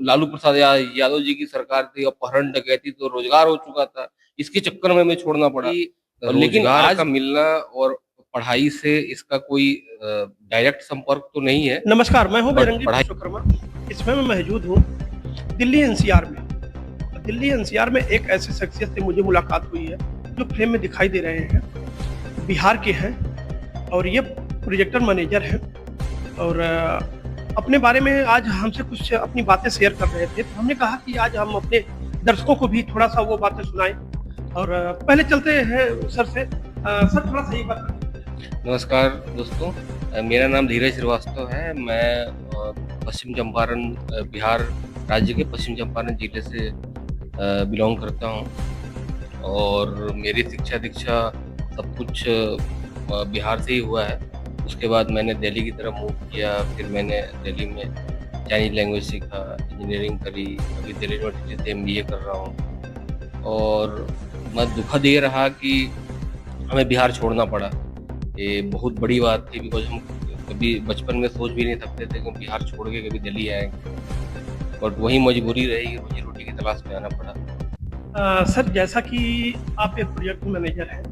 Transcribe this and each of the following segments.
लालू प्रसाद यादव जी की सरकार थी, अपहरण डकैती तो रोजगार हो चुका था। इसके चक्कर में हमें छोड़ना पड़ा। लेकिन आज का मिलना और पढ़ाई से इसका कोई डायरेक्ट संपर्क तो नहीं है। नमस्कार, मैं हूं बट बेरंगी पढ़ाई विश्वकर्मा। इसमें मैं मौजूद हूं दिल्ली एनसीआर में। दिल्ली एनसीआर में एक ऐसी शख्सियत से मुझे मुलाकात हुई है जो फ्रेम में दिखाई दे रहे हैं, बिहार के हैं और ये प्रोजेक्टर मैनेजर हैं और अपने बारे में आज हमसे कुछ अपनी बातें शेयर कर रहे थे। तो हमने कहा कि आज हम अपने दर्शकों को भी थोड़ा सा वो बातें सुनाएं। और पहले चलते हैं सर से। सर थोड़ा सा ये बात। नमस्कार दोस्तों, मेरा नाम धीरज श्रीवास्तव है। मैं पश्चिम चंपारण बिहार राज्य के पश्चिम चंपारण जिले से बिलोंग करता हूं और मेरी शिक्षा दीक्षा सब कुछ बिहार से ही हुआ है। उसके बाद मैंने दिल्ली की तरफ मूव किया। फिर मैंने दिल्ली में चाइनीज लैंग्वेज सीखा, इंजीनियरिंग करी, अभी दिल्ली यूनिवर्सिटी से MBA कर रहा हूँ। और मैं दुखद ये रहा कि हमें बिहार छोड़ना पड़ा। ये बहुत बड़ी बात थी, बिकॉज हम कभी बचपन में सोच भी नहीं सकते थे कि हम बिहार छोड़ के कभी दिल्ली आएंगे। बट वही मजबूरी रही, रोजी रोटी की तलाश में आना पड़ा। सर जैसा कि आप एक प्रोजेक्ट मैनेजर हैं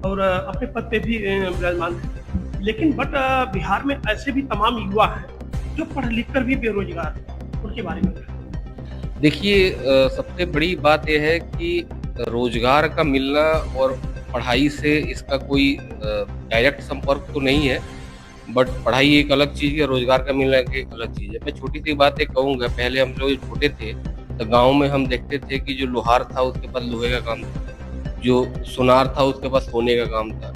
और अपने पद पे भी विराजमान हैं, लेकिन बिहार में ऐसे भी तमाम युवा हैं जो पढ़ लिख कर भी बेरोजगार हैं, उनके बारे में देखिए, सबसे बड़ी बात यह है कि रोजगार का मिलना और पढ़ाई से इसका कोई डायरेक्ट संपर्क तो नहीं है। बट पढ़ाई एक अलग चीज़ है, रोजगार का मिलना एक अलग चीज़ है। मैं छोटी सी बात एक कहूँगा। पहले हम लोग छोटे थे तो गांव में हम देखते थे कि जो लोहार था उसके पास लोहे का काम था, जो सुनार था उसके पास सोने का काम था।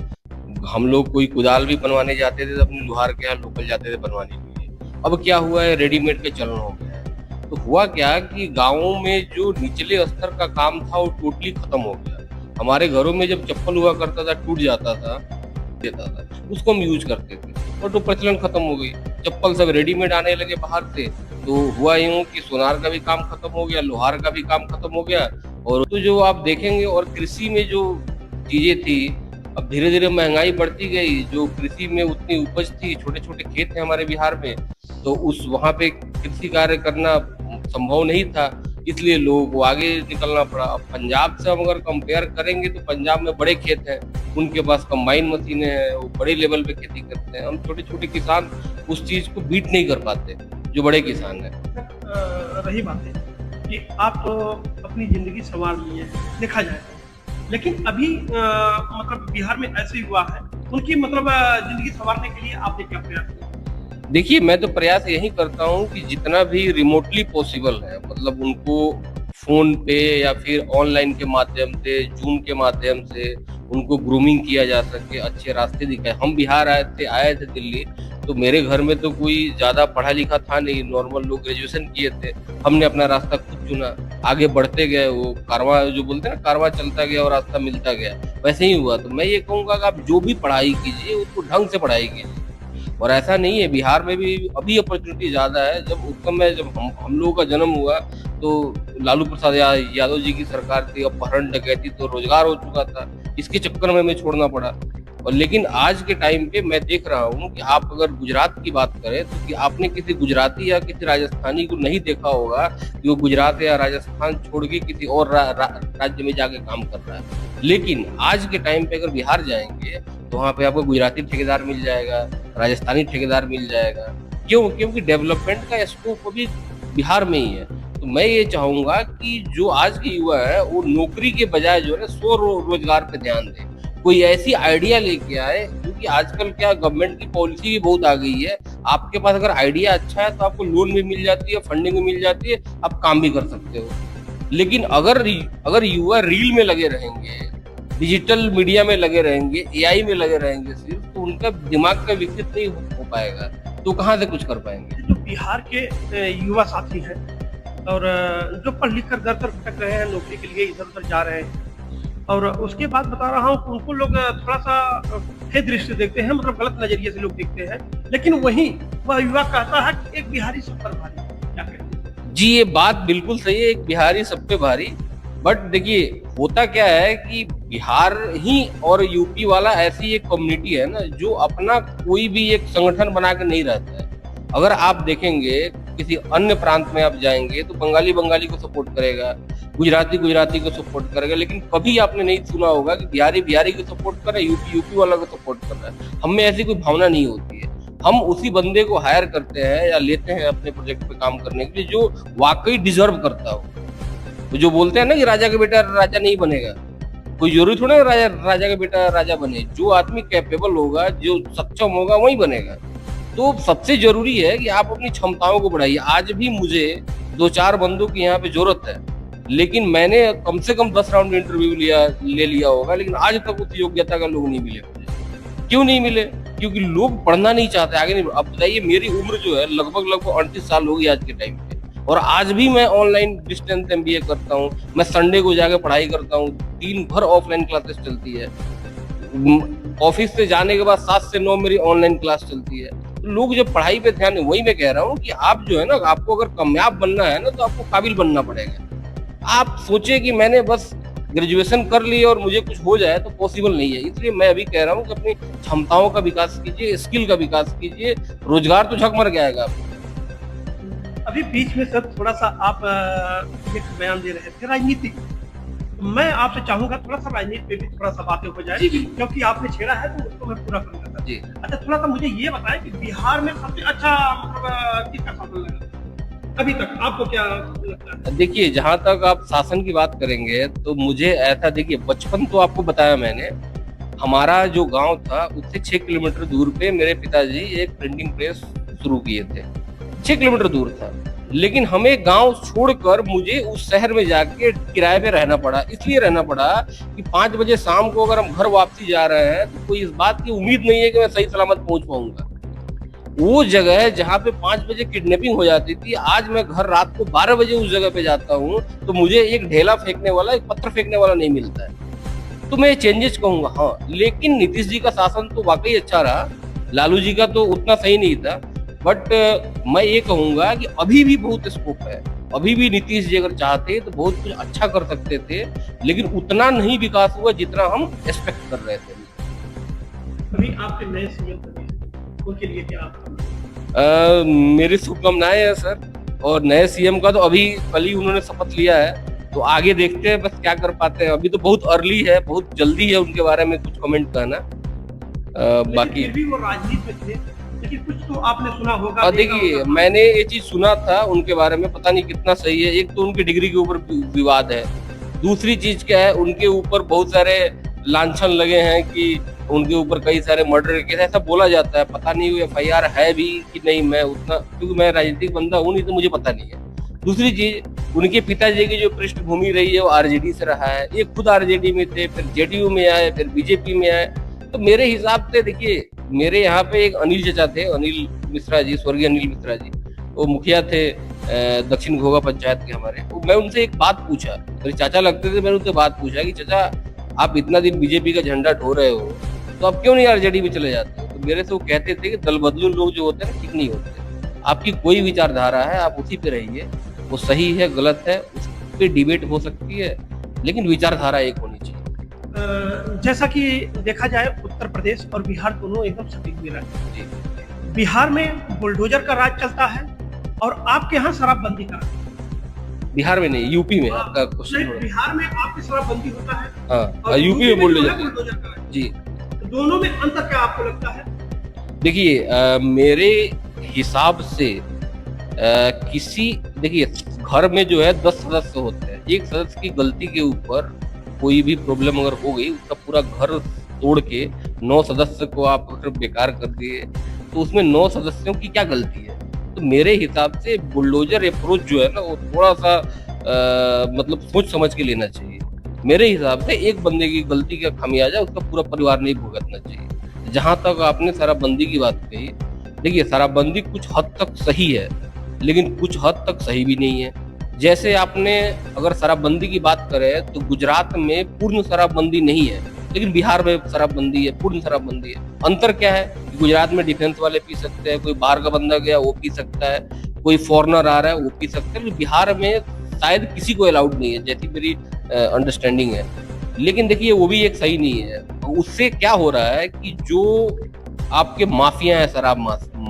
हम लोग कोई कुदाल भी बनवाने जाते थे तो अपने लोहार के यहाँ लोकल जाते थे बनवाने के लिए। अब क्या हुआ है, रेडीमेड के चलन हो गया है। तो हुआ क्या कि गाँवों में जो निचले स्तर का काम था वो टोटली खत्म हो गया। हमारे घरों में जब चप्पल हुआ करता था, टूट जाता था, देता था, उसको हम यूज करते थे और तो प्रचलन खत्म हो गई। चप्पल सब रेडीमेड आने लगे बाहर से। तो हुआ यूं कि सोनार का भी काम खत्म हो गया, लोहार का भी काम खत्म हो गया। और तो जो आप देखेंगे, और कृषि में जो चीजें थी, अब धीरे धीरे महंगाई बढ़ती गई। जो कृषि में उतनी उपज थी, छोटे छोटे खेत थे हमारे बिहार में, तो उस वहां पे कृषि कार्य करना संभव नहीं था, इसलिए लोगों को आगे निकलना पड़ा। अब पंजाब से हम अगर कंपेयर करेंगे तो पंजाब में बड़े खेत हैं, उनके पास कंबाइन मशीनें हैं, वो बड़े लेवल पे खेती करते हैं। हम छोटे छोटे किसान उस चीज को बीट नहीं कर पाते जो बड़े किसान हैं। रही बात है कि आप अपनी जिंदगी संवार लिए देखा जाए, लेकिन अभी मतलब बिहार में ऐसे युवा है, उनकी मतलब जिंदगी संवारने के लिए आपने क्या प्रयास किया? देखिए, मैं तो प्रयास यही करता हूँ कि जितना भी रिमोटली पॉसिबल है, मतलब उनको फोन पे या फिर ऑनलाइन के माध्यम से, जूम के माध्यम से उनको ग्रूमिंग किया जा सके, अच्छे रास्ते दिखाए। हम बिहार आए थे दिल्ली, तो मेरे घर में तो कोई ज्यादा पढ़ा लिखा था नहीं, नॉर्मल लोग ग्रेजुएशन किए थे। हमने अपना रास्ता खुद चुना, आगे बढ़ते गए। वो कारवां जो बोलते हैं ना, कारवां चलता गया और रास्ता मिलता गया, वैसे ही हुआ। तो मैं ये कहूँगा कि आप जो भी पढ़ाई कीजिए उसको ढंग से पढ़ाई कीजिए। और ऐसा नहीं है, बिहार में भी अभी अपॉर्चुनिटी ज्यादा है। जब उस समय जब हम लोगों का जन्म हुआ तो लालू प्रसाद यादव जी की सरकार थी, अपहरण डकैती तो रोजगार हो चुका था। इसके चक्कर में हमें छोड़ना पड़ा। और लेकिन आज के टाइम पे मैं देख रहा हूँ कि आप अगर गुजरात की बात करें तो कि आपने किसी गुजराती या किसी राजस्थानी को नहीं देखा होगा कि वो गुजरात या राजस्थान छोड़ के किसी और राज्य में जाके काम कर रहा है। लेकिन आज के टाइम पे अगर बिहार जाएंगे तो वहाँ पे आपको गुजराती ठेकेदार मिल जाएगा, राजस्थानी ठेकेदार मिल जाएगा। क्यों? क्योंकि डेवलपमेंट का स्कोप अभी बिहार में ही है। तो मैं ये चाहूंगा कि जो आज के युवा है वो नौकरी के बजाय जो है स्व रोजगार पे ध्यान दे, कोई ऐसी आइडिया लेके आए। क्योंकि आजकल क्या, गवर्नमेंट की पॉलिसी भी बहुत आ गई है। आपके पास अगर आइडिया अच्छा है तो आपको लोन भी मिल जाती है, फंडिंग भी मिल जाती है, आप काम भी कर सकते हो। लेकिन अगर युवा रील में लगे रहेंगे, डिजिटल मीडिया में लगे रहेंगे, AI में लगे रहेंगे सिर्फ, तो उनका दिमाग का विकसित नहीं हो पाएगा, तो कहाँ से कुछ कर पाएंगे। जो बिहार के युवा साथी हैं और जो पढ़ लिख कर दर दर भटक रहे हैं, नौकरी के लिए इधर उधर जा रहे हैं, और उसके बाद बता रहा हूँ उनको लोग थोड़ा सा हे दृष्टि देखते हैं, मतलब गलत नजरिए से लोग देखते हैं। लेकिन वही वह युवा कहता है कि एक बिहारी सब पर भारी। क्या कहते हैं जी, ये बात बिल्कुल सही है, एक बिहारी सब पे भारी। बट देखिए, होता क्या है कि बिहार ही और यूपी वाला ऐसी एक कम्युनिटी है ना, जो अपना कोई भी एक संगठन बना के नहीं रहता है। अगर आप देखेंगे किसी अन्य प्रांत में आप जाएंगे तो बंगाली बंगाली को सपोर्ट करेगा, गुजराती गुजराती को सपोर्ट करेगा, लेकिन कभी आपने नहीं सुना होगा कि बिहारी बिहारी को सपोर्ट कर रहा है, यूपी यूपी वाला को सपोर्ट कर रहा है। हम में ऐसी कोई भावना नहीं होती है। हम उसी बंदे को हायर करते हैं या लेते हैं अपने प्रोजेक्ट पे काम करने के लिए जो वाकई डिजर्व करता हो। तो जो बोलते हैं ना कि राजा का बेटा राजा नहीं बनेगा, कोई जरूरी थोड़ा राजा का बेटा राजा बने। जो आदमी कैपेबल होगा, जो सक्षम होगा, वही बनेगा। तो सबसे जरूरी है कि आप अपनी क्षमताओं को बढ़ाइए। आज भी मुझे 2-4 बंदों की यहाँ पे जरूरत है, लेकिन मैंने कम से कम 10 राउंड इंटरव्यू ले लिया होगा, लेकिन आज तक उस योग्यता का लोग नहीं मिले मुझे। क्यों नहीं मिले? क्योंकि लोग पढ़ना नहीं चाहते, आगे नहीं। अब बताइए, मेरी उम्र जो है लगभग 38 साल होगी आज के टाइम पे, और आज भी मैं ऑनलाइन डिस्टेंस MBA करता हूँ। मैं संडे को जाकर पढ़ाई करता हूँ, दिन भर ऑफलाइन क्लासेस चलती है। ऑफिस से जाने के बाद 7 से 9 मेरी ऑनलाइन क्लास चलती है। लोग जब पढ़ाई पे ध्यान, वही मैं कह रहा हूँ कि आप जो है ना, आपको अगर कामयाब बनना है ना, तो आपको काबिल बनना पड़ेगा। आप सोचे कि मैंने बस ग्रेजुएशन कर ली और मुझे कुछ हो जाए, तो पॉसिबल नहीं है। इसलिए मैं अभी कह रहा हूँ कि अपनी क्षमताओं का विकास कीजिए, स्किल का विकास कीजिए। रोजगार तो झक मर जाएगा आपको। अभी बीच में सर थोड़ा सा आप एक बयान दे रहे थे राजनीति, मैं आपसे चाहूंगा थोड़ा सा राजनीति पे भी थोड़ा सा बातें हो जाए, क्योंकि आपने छेड़ा है तो उसको मैं पूरा करूंगा सर। अच्छा, थोड़ा सा मुझे ये बताएं कि बिहार में सबसे अच्छा मतलब किसका शासन लगा अभी तक, आपको क्या लगता है? देखिए, जहां तक आप शासन की बात करेंगे तो मुझे ऐसा, देखिए बचपन तो आपको बताया मैंने, हमारा जो गांव था उससे 6 किलोमीटर दूर पे मेरे पिताजी एक प्रिंटिंग प्रेस शुरू किए थे। 6 किलोमीटर दूर था, लेकिन हमें गांव छोड़कर मुझे उस शहर में जाके किराए पे रहना पड़ा। इसलिए रहना पड़ा कि 5 बजे शाम को अगर हम घर वापसी जा रहे हैं तो कोई इस बात की उम्मीद नहीं है कि मैं सही सलामत पहुंच पाऊंगा। वो जगह जहाँ पे 5 बजे किडनैपिंग हो जाती थी, आज मैं घर रात को 12 बजे उस जगह पे जाता हूँ तो मुझे एक ढेला फेंकने वाला, एक पत्थर फेंकने वाला नहीं मिलता है। तो मैं चेंजेस कहूंगा, हाँ। लेकिन नीतीश जी का शासन तो वाकई अच्छा रहा, लालू जी का तो उतना सही नहीं था। बट मैं ये कहूंगा कि अभी भी बहुत स्कोप है। अभी भी नीतीश जी अगर चाहते तो बहुत कुछ अच्छा कर सकते थे, लेकिन उतना नहीं विकास हुआ जितना हम एक्सपेक्ट कर रहे थे। अभी आपके नए सीएम उनके लिए क्या मेरी शुभकामनाएं हैं सर। और नए सीएम का तो अभी कल ही उन्होंने शपथ लिया है, तो आगे देखते हैं बस क्या कर पाते हैं। अभी तो बहुत अर्ली है, बहुत जल्दी है उनके बारे में कुछ कमेंट करना। बाकी फिर भी वो राजनीति में थे, लेकिन कुछ तो आपने सुना होगा। देखिए, मैंने ये चीज सुना था उनके बारे में, पता नहीं कितना सही है। एक तो उनकी डिग्री के ऊपर विवाद है, दूसरी चीज क्या है, उनके ऊपर बहुत सारे लांछन लगे हैं कि उनके ऊपर कई सारे मर्डर केस, ऐसा बोला जाता है। पता नहीं वो FIR है भी कि नहीं, मैं उतना, क्योंकि मैं राजनीतिक बंदा हूँ नहीं तो मुझे पता नहीं है। दूसरी चीज, उनके पिताजी की जो पृष्ठभूमि रही है वो RJD से रहा है। ये खुद RJD में थे, फिर JDU में आए, फिर BJP में आए। तो मेरे हिसाब से देखिए, मेरे यहाँ पे एक अनिल चचा थे, अनिल मिश्रा जी, स्वर्गीय अनिल मिश्रा जी, वो मुखिया थे दक्षिण घोगा पंचायत के हमारे। तो मैं उनसे एक बात पूछा, मेरे चाचा लगते थे, मैंने उनसे बात पूछा कि चाचा, आप इतना दिन BJP का झंडा ढो रहे हो, तो आप क्यों नहीं RJD में चले जाते हो? तो मेरे से वो कहते थे कि दल बदलू लोग जो होते हैं ठीक नहीं होते। आपकी कोई विचारधारा है, आप उसी पे रहिए, वो सही है गलत है उस पे डिबेट हो सकती है, लेकिन विचारधारा एक होनी चाहिए। जैसा कि देखा जाए, उत्तर प्रदेश और बिहार दोनों एकदम सटीक मिला है। बिहार में बुलडोजर का राज चलता है और आपके यहाँ शराबबंदी का। बिहार में नहीं, यूपी में आपका क्वेश्चन। बिहार में आपकी शराबबंदी होता है, हाँ, यूपी में बुलडोजर का जी। दोनों में अंतर क्या आपको लगता है? देखिए, मेरे हिसाब से देखिए, घर में जो है 10 सदस्य होते हैं। एक सदस्य की गलती के ऊपर कोई भी प्रॉब्लम अगर हो गई, उसका पूरा घर तोड़ के 9 सदस्य को आप अगर बेकार कर दिए, तो उसमें 9 सदस्यों की क्या गलती है? तो मेरे हिसाब से बुलडोजर अप्रोच जो है ना, वो थोड़ा सा मतलब सोच समझ के लेना चाहिए। मेरे हिसाब से एक बंदे की गलती का खामियाजा उसका पूरा परिवार नहीं भुगतना चाहिए। जहां तक आपने शराबबंदी की बात कही, देखिए शराबबंदी कुछ हद तक सही है, लेकिन कुछ हद तक सही भी नहीं है। जैसे आपने अगर शराबबंदी की बात करें तो गुजरात में पूर्ण शराबबंदी नहीं है, लेकिन बिहार में शराबबंदी है, पूर्ण शराबबंदी है। अंतर क्या है? गुजरात में डिफेंस वाले पी सकते हैं, कोई बाहर का बंदा गया वो पी सकता है, कोई फॉरेनर आ रहा है वो पी सकता है। बिहार में शायद किसी को अलाउड नहीं है, जैसी मेरी अंडरस्टैंडिंग है। लेकिन देखिए, वो भी एक सही नहीं है। उससे क्या हो रहा है कि जो आपके माफिया है शराब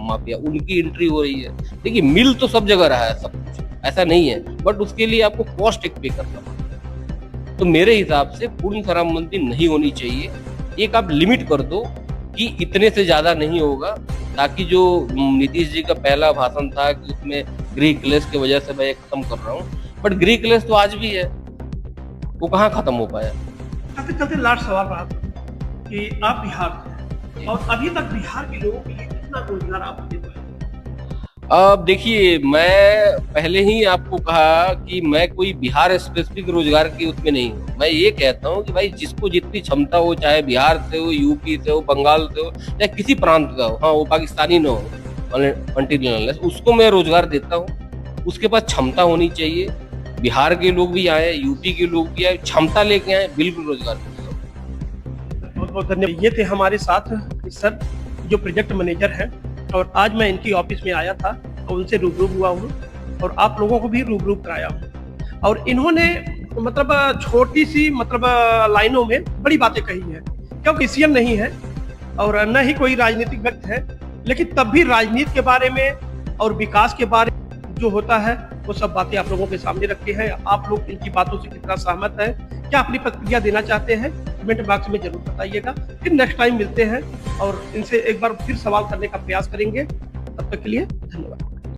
माफिया, उनकी एंट्री हो रही है। देखिए मिल तो सब जगह रहा है सब कुछ, ऐसा नहीं है, बट उसके लिए आपको कॉस्ट एक पे करना पड़ता। तो मेरे हिसाब से पूर्ण शराबबंदी नहीं होनी चाहिए। एक आप लिमिट कर दो कि इतने से ज्यादा नहीं होगा, ताकि जो नीतीश जी का पहला भाषण था कि उसमें गृह क्लेश की वजह से मैं ये खत्म कर रहा हूँ, बट गृह क्लेश तो आज भी है, वो कहाँ खत्म हो पाया। चलते चलते लास्ट सवाल रहा कि आप बिहार से और अभी तक बिहार के लोगों के लिए कितना रोजगार आप दे पाए? अब देखिए, मैं पहले ही आपको कहा कि मैं कोई बिहार स्पेसिफिक रोजगार की उसमें नहीं हूँ। मैं ये कहता हूँ कि भाई जिसको जितनी क्षमता हो, चाहे बिहार से हो, यूपी से हो, बंगाल से हो, चाहे किसी प्रांत का हो, हाँ वो पाकिस्तानी ना हो, अनटिल उसको मैं रोजगार देता हूँ। उसके पास क्षमता होनी चाहिए। बिहार के लोग भी आए, यूपी के लोग भी आए, क्षमता लेके आए, बिल्कुल रोजगार देता हूँ। बहुत बहुत धन्यवाद। ये थे हमारे साथ सर जो प्रोजेक्ट मैनेजर हैं, और आज मैं इनकी ऑफिस में आया था और उनसे रूबरू हुआ हूँ और आप लोगों को भी रूबरू कराया हूँ। और इन्होंने मतलब छोटी सी मतलब लाइनों में बड़ी बातें कही हैं, क्योंकि सीएम नहीं है और न ही कोई राजनीतिक व्यक्ति है, लेकिन तब भी राजनीति के बारे में और विकास के बारे में जो होता है वो सब बातें आप लोगों के सामने रखी है। आप लोग इनकी बातों से कितना सहमत है, क्या अपनी प्रतिक्रिया देना चाहते हैं, कमेंट बॉक्स में जरूर बताइएगा। फिर नेक्स्ट टाइम मिलते हैं और इनसे एक बार फिर सवाल करने का प्रयास करेंगे। तब तक के लिए धन्यवाद।